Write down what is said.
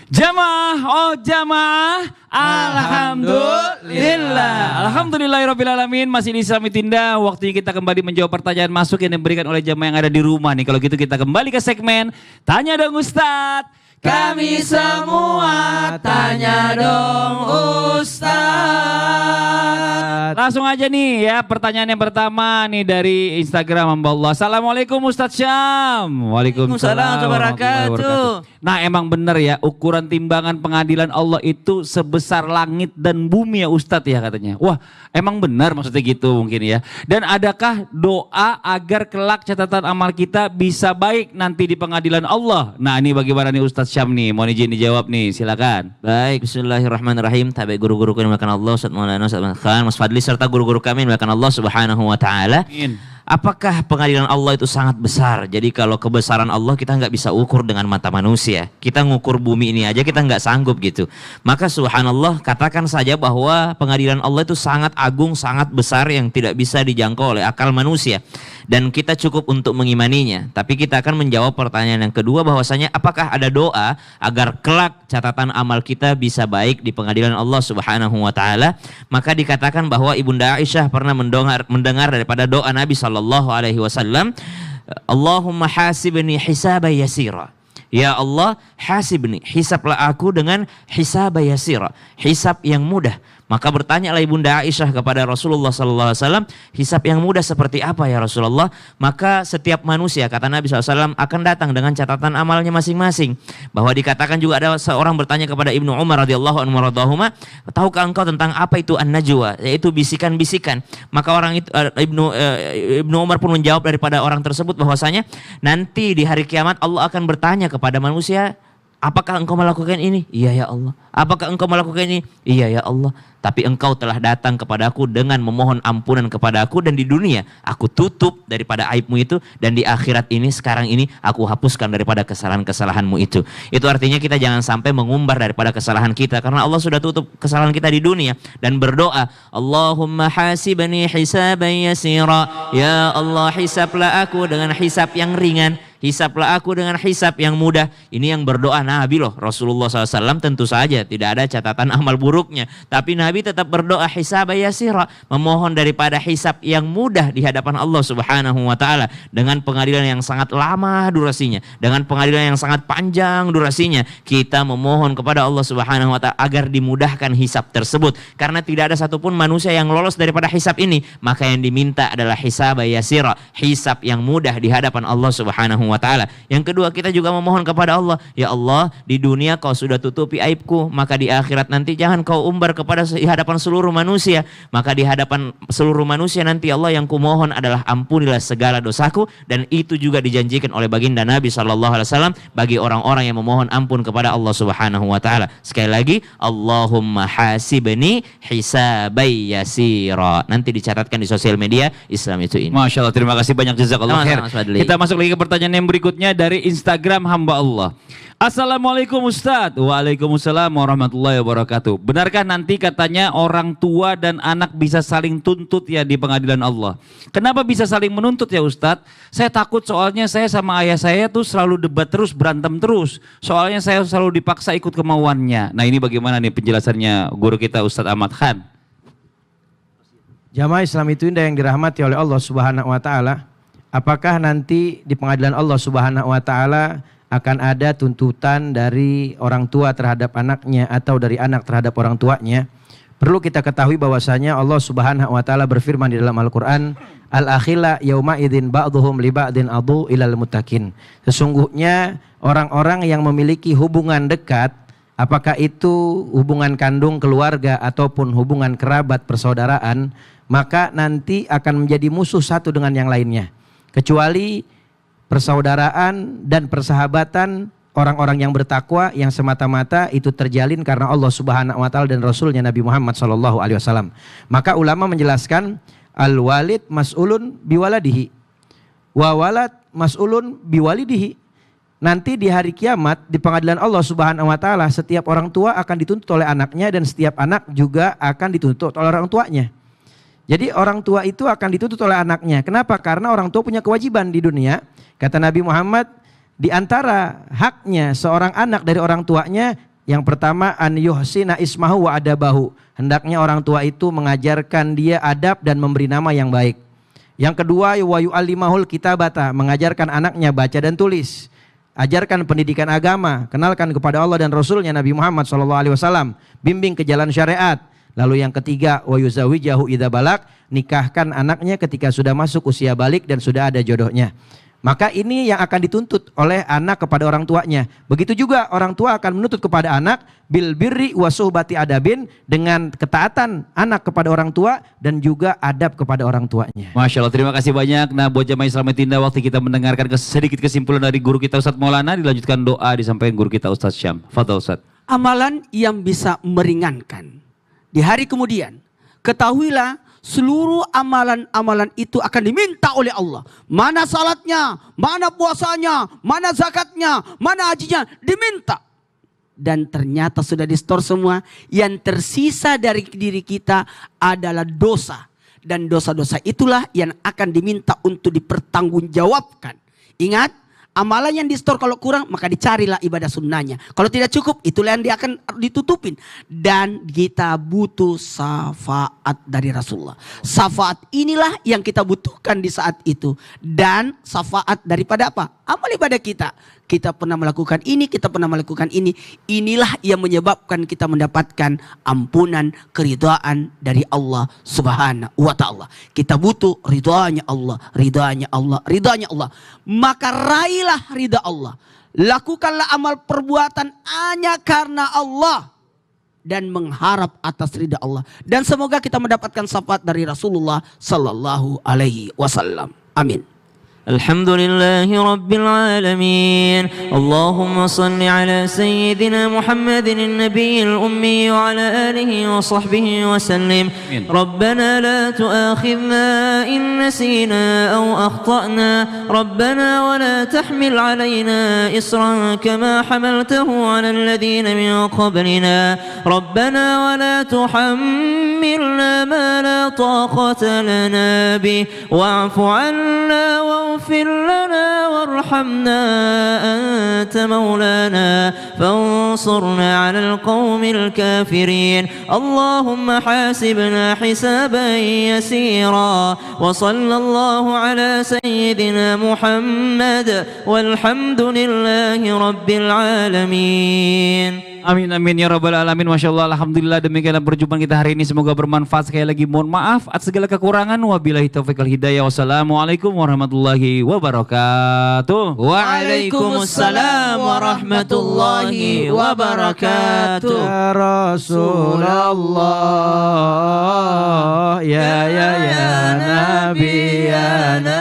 Jamaah, oh jamaah, alhamdulillah. Alhamdulillahirrabbilalamin, masih di Islami Tinda. Waktunya kita kembali menjawab pertanyaan masuk yang diberikan oleh jamaah yang ada di rumah nih. Kalau gitu kita kembali ke segmen Tanya Dong Ustadz. Kami semua tanya dong Ustadz. Langsung aja nih ya, pertanyaan yang pertama nih dari Instagram hamba Allah. Assalamualaikum Ustadz Syam. Waalaikumsalam warahmatullahi wabarakatuh. Nah emang bener ya, ukuran timbangan pengadilan Allah itu sebesar langit dan bumi ya Ustadz ya katanya. Wah emang benar maksudnya gitu mungkin ya. Dan adakah doa agar kelak catatan amal kita bisa baik nanti di pengadilan Allah? Nah ini bagaimana nih Ustadz Syam nih, mohon izin dijawab nih, silakan. Baik, bismillahirrahmanirrahim. Tabi guru-guru kami dimuliakan Allah, Ustaz Maulana, Ustaz Khan, Mas Fadli serta guru-guru kami dimuliakan Allah Subhanahu wa taala. Amin. Apakah pengadilan Allah itu sangat besar? Jadi kalau kebesaran Allah kita nggak bisa ukur dengan mata manusia. Kita ngukur bumi ini aja kita nggak sanggup gitu. Maka subhanallah, katakan saja bahwa pengadilan Allah itu sangat agung, sangat besar yang tidak bisa dijangkau oleh akal manusia. Dan kita cukup untuk mengimaninya. Tapi kita akan menjawab pertanyaan yang kedua, bahwasanya apakah ada doa agar kelak catatan amal kita bisa baik di pengadilan Allah Subhanahu wa taala? Maka dikatakan bahwa Ibunda Aisyah pernah mendengar daripada doa Nabi sallallahu alaihi wasallam, Allahumma hasibni hisaban yasira. Ya Allah, hasibni, hisablah aku dengan hisab yasira, hisab yang mudah. Maka bertanyalah Ibunda Aisyah kepada Rasulullah sallallahu alaihi wasallam, hisab yang mudah seperti apa ya Rasulullah? Maka setiap manusia, kata Nabi SAW, akan datang dengan catatan amalnya masing-masing. Bahwa dikatakan juga ada seorang bertanya kepada Ibnu Umar radhiyallahu anhu radhahuma, tahukah engkau tentang apa itu an-najwa, yaitu bisikan-bisikan? Maka orang itu Ibnu Umar pun menjawab daripada orang tersebut bahwasanya nanti di hari kiamat Allah akan bertanya kepada manusia, apakah engkau melakukan ini? Iya ya Allah. Apakah engkau melakukan ini? Iya ya Allah. Tapi engkau telah datang kepadaku dengan memohon ampunan kepadaku, dan di dunia aku tutup daripada aibmu itu, dan di akhirat ini sekarang ini aku hapuskan daripada kesalahan-kesalahanmu itu. Itu artinya kita jangan sampai mengumbar daripada kesalahan kita, karena Allah sudah tutup kesalahan kita di dunia. Dan berdoa, Allahumma hasibni hisaban yasira. Ya Allah, hisablah aku dengan hisab yang ringan, hisablah aku dengan hisab yang mudah. Ini yang berdoa Nabi loh, Rasulullah SAW. Tentu saja tidak ada catatan amal buruknya, tapi Nabi tetap berdoa hisab yasira, memohon daripada hisab yang mudah di hadapan Allah Subhanahu wa taala, dengan pengadilan yang sangat lama durasinya, dengan pengadilan yang sangat panjang durasinya. Kita memohon kepada Allah Subhanahu wa taala agar dimudahkan hisab tersebut, karena tidak ada satupun manusia yang lolos daripada hisab ini. Maka yang diminta adalah hisab yasira, hisab yang mudah di hadapan Allah Subhanahu wa taala. Yang kedua, kita juga memohon kepada Allah, ya Allah, di dunia kau sudah tutupi aibku, maka di akhirat nanti jangan kau umbar kepada di hadapan seluruh manusia. Maka di hadapan seluruh manusia nanti Allah yang kumohon adalah ampunilah segala dosaku. Dan itu juga dijanjikan oleh baginda Nabi SAW bagi orang-orang yang memohon ampun kepada Allah Subhanahu wa taala. Sekali lagi, Allahumma hasibni hisabai yasira. Nanti dicatatkan di sosial media Islam itu ini. Masya Allah, terima kasih banyak, jazakallah khair. Kita masuk lagi ke pertanyaan yang berikutnya dari Instagram hamba Allah. Assalamualaikum Ustadz. Waalaikumsalam warahmatullahi wabarakatuh. Benarkah nanti katanya orang tua dan anak bisa saling tuntut ya di pengadilan Allah? Kenapa bisa saling menuntut ya Ustadz? Saya takut, soalnya saya sama ayah saya tuh selalu debat terus, berantem terus. Soalnya saya selalu dipaksa ikut kemauannya. Nah ini bagaimana nih penjelasannya guru kita Ustadz Ahmad Khan? Jamaah Islam itu indah yang dirahmati oleh Allah Subhanahu wa taala. Apakah nanti di pengadilan Allah Subhanahu wa taala akan ada tuntutan dari orang tua terhadap anaknya atau dari anak terhadap orang tuanya? Perlu kita ketahui bahwasanya Allah Subhanahu wa taala berfirman di dalam Al-Qur'an, Al-akhila yauma idzin ba'dhum li ba'din adu ilal muttaqin. Sesungguhnya orang-orang yang memiliki hubungan dekat, apakah itu hubungan kandung keluarga ataupun hubungan kerabat persaudaraan, maka nanti akan menjadi musuh satu dengan yang lainnya. Kecuali persaudaraan dan persahabatan orang-orang yang bertakwa yang semata-mata itu terjalin karena Allah Subhanahu wa taala dan Rasulnya Nabi Muhammad sallallahu alaihi wasallam. Maka ulama menjelaskan al-walid mas'ulun biwaladihi wa walad mas'ulun biwalidihi. Nanti di hari kiamat di pengadilan Allah Subhanahu wa taala, setiap orang tua akan dituntut oleh anaknya dan setiap anak juga akan dituntut oleh orang tuanya. Jadi orang tua itu akan dituntut oleh anaknya. Kenapa? Karena orang tua punya kewajiban di dunia. Kata Nabi Muhammad, di antara haknya seorang anak dari orang tuanya Yang pertama an yuhsina ismahu wa adabahu. Hendaknya orang tua itu mengajarkan dia adab dan memberi nama yang baik. Yang kedua wa yu'allimahul kitabata, mengajarkan anaknya baca dan tulis. Ajarkan pendidikan agama, kenalkan kepada Allah dan Rasulnya Nabi Muhammad SAW, bimbing ke jalan syariat. Lalu yang ketiga wa yuzawijahu idza balak, nikahkan anaknya ketika sudah masuk usia balik dan sudah ada jodohnya. Maka ini yang akan dituntut oleh anak kepada orang tuanya. Begitu juga orang tua akan menuntut kepada anak bil birri wa suhbati adabin, dengan ketaatan anak kepada orang tua dan juga adab kepada orang tuanya. Masya Allah, terima kasih banyak. Nah, buat jamaah Islam Tinda, waktu kita mendengarkan sedikit kesimpulan dari guru kita Ustadz Maulana, dilanjutkan doa disampaikan guru kita Ustadz Syam. Fadhal Ustadz. Amalan yang bisa meringankan di hari kemudian. Ketahuilah seluruh amalan-amalan itu akan diminta oleh Allah. Mana salatnya, mana puasanya, mana zakatnya, mana hajinya, diminta. Dan ternyata sudah di store semua. Yang tersisa dari diri kita adalah dosa. Dan dosa-dosa itulah yang akan diminta untuk dipertanggungjawabkan. Ingat, amalan yang di store kalau kurang maka dicarilah ibadah sunnahnya. Kalau tidak cukup itulah yang dia akan ditutupin. Dan kita butuh syafaat dari Rasulullah. Syafaat inilah yang kita butuhkan di saat itu. Dan syafaat daripada apa? Amal ibadah kita. Kita pernah melakukan ini, kita pernah melakukan ini. Inilah yang menyebabkan kita mendapatkan ampunan, keridhaan dari Allah Subhanahu wa ta'ala. Kita butuh ridhanya Allah, ridhanya Allah, ridhanya Allah. Maka raihlah ridha Allah. Lakukanlah amal perbuatan hanya karena Allah dan mengharap atas ridha Allah. Dan semoga kita mendapatkan syafaat dari Rasulullah sallallahu alaihi wasallam. Amin. الحمد لله رب العالمين. اللهم صل على سيدنا محمد النبي الأمي وعلى آله وصحبه وسلم. ربنا لا تؤاخذنا إن نسينا أو أخطأنا. ربنا ولا تحمل علينا إصرا كما حملته على الذين من قبلنا. ربنا ولا تحملنا ما لا طاقة لنا به. واعف عنا واغفر لنا وارحمنا أنت مولانا فانصرنا على القوم الكافرين. اللهم حاسبنا حسابا يسيرا وصلى الله على سيدنا محمد والحمد لله رب العالمين. Amin amin ya rabbal alamin. Masya Allah, alhamdulillah, demikianlah perjumpaan kita hari ini, semoga bermanfaat. Sekali lagi mohon maaf atas segala kekurangan. Wabillahi taufiq wal hidayah. Wassalamualaikum warahmatullahi wabarakatuh. Waalaikumsalam warahmatullahi wabarakatuh. Ya Rasulullah, ya Nabi, ya Nabi.